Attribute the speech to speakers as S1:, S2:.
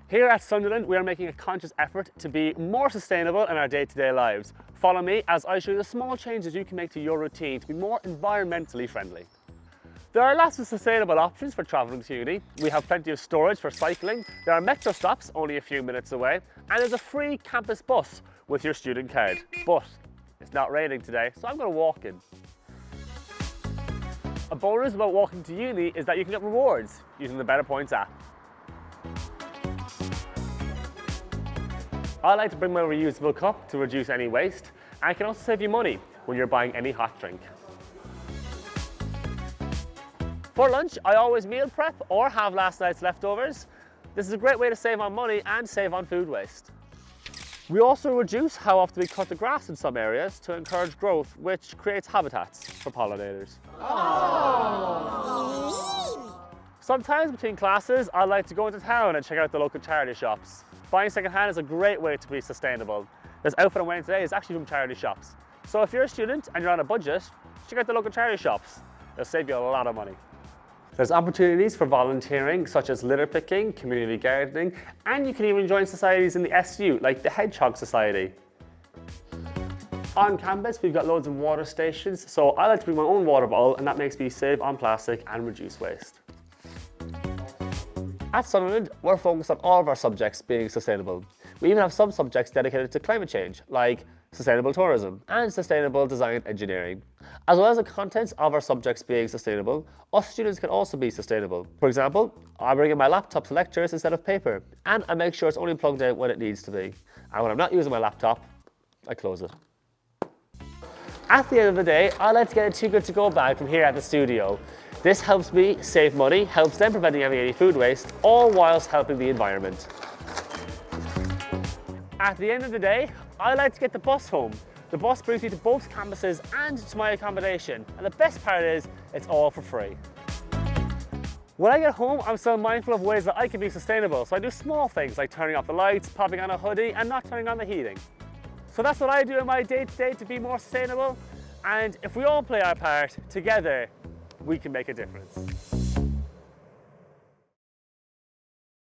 S1: Here at Sunderland, we are making a conscious effort to be more sustainable in our day-to-day lives. Follow me as I show you the small changes you can make to your routine to be more environmentally friendly. There are lots of sustainable options for travelling to uni. We have plenty of storage for cycling, there are metro stops only a few minutes away, and there's a free campus bus with your student card. But it's not raining today, so I'm going to walk in. A bonus about walking to uni is that you can get rewards using the Better Points app. I like to bring my reusable cup to reduce any waste, and it can also save you money when you're buying any hot drink. For lunch, I always meal prep or have last night's leftovers. This is a great way to save on money and save on food waste. We also reduce how often we cut the grass in some areas to encourage growth, which creates habitats for pollinators. Sometimes between classes, I like to go into town and check out the local charity shops. Buying secondhand is a great way to be sustainable. This outfit I'm wearing today is actually from charity shops. So if you're a student and you're on a budget, check out the local charity shops. It'll save you a lot of money. There's opportunities for volunteering, such as litter picking, community gardening, and you can even join societies in the SU, like the Hedgehog Society. On campus, we've got loads of water stations, so I like to bring my own water bottle, and that makes me save on plastic and reduce waste. At Sunderland, we're focused on all of our subjects being sustainable. We even have some subjects dedicated to climate change, like sustainable tourism and sustainable design engineering. As well as the contents of our subjects being sustainable, us students can also be sustainable. For example, I bring in my laptop to lectures instead of paper, and I make sure it's only plugged in when it needs to be. And when I'm not using my laptop, I close it. At the end of the day, I like to get a Too Good To Go bag from here at the studio. This helps me save money, helps them preventing having any food waste, all whilst helping the environment. At the end of the day, I like to get the bus home. The bus brings me to both campuses and to my accommodation, and the best part is, it's all for free. When I get home, I'm still mindful of ways that I can be sustainable, so I do small things like turning off the lights, popping on a hoodie, and not turning on the heating. So that's what I do in my day-to-day to be more sustainable, and if we all play our part together, we can make a difference.